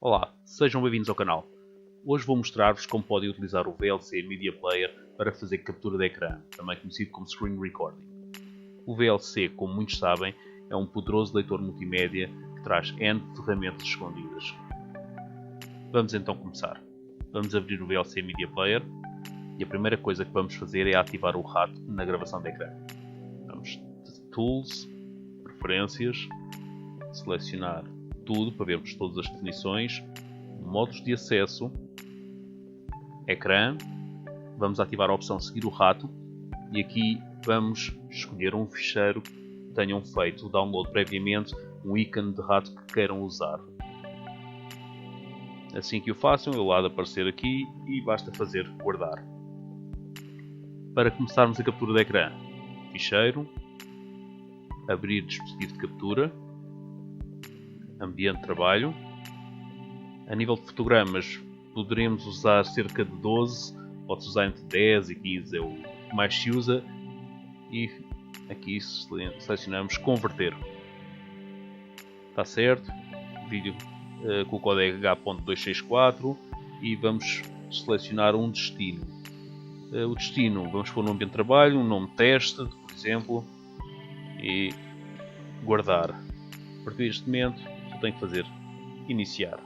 Olá, sejam bem-vindos ao canal. Hoje vou mostrar-vos como podem utilizar o VLC Media Player para fazer captura de ecrã, também conhecido como Screen Recording. O VLC, como muitos sabem, é um poderoso leitor multimédia que traz N ferramentas escondidas. Vamos então começar. Vamos abrir o VLC Media Player e a primeira coisa que vamos fazer é ativar o rato na gravação de ecrã. Vamos Tools, Preferências, selecionar tudo para vermos todas as definições, modos de acesso, ecrã, vamos ativar a opção seguir o rato e aqui vamos escolher um ficheiro que tenham feito o download previamente, um ícone de rato que queiram usar. Assim que o façam, ele há de aparecer aqui e basta fazer guardar. Para começarmos a captura de ecrã, ficheiro, abrir dispositivo de captura, ambiente de trabalho. A nível de fotogramas poderemos usar cerca de 12, pode-se usar entre 10 e 15, é o que mais se usa, e aqui selecionamos converter. Está certo, vídeo com o código H.264 e vamos selecionar um destino. O destino vamos pôr no ambiente de trabalho, um nome teste, por exemplo, e guardar. A partir deste momento só tenho que fazer iniciar.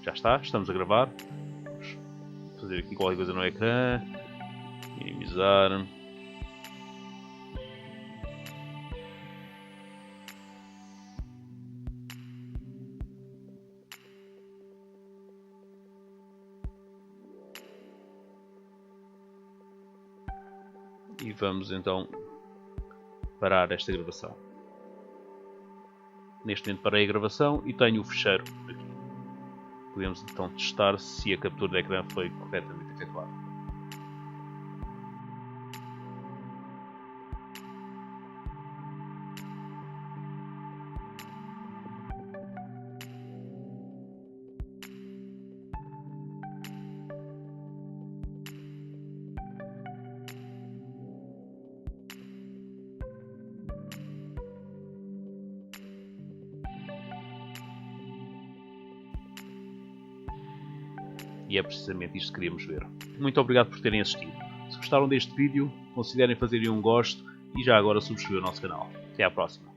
Já está, estamos a gravar. Vamos fazer aqui qualquer coisa no ecrã, minimizar. E vamos então parar esta gravação. Neste momento parei a gravação e tenho o ficheiro aqui. Podemos então testar se a captura de ecrã foi corretamente efetuada. E é precisamente isto que queríamos ver. Muito obrigado por terem assistido. Se gostaram deste vídeo, considerem fazer um gosto e já agora subscrever o nosso canal. Até à próxima.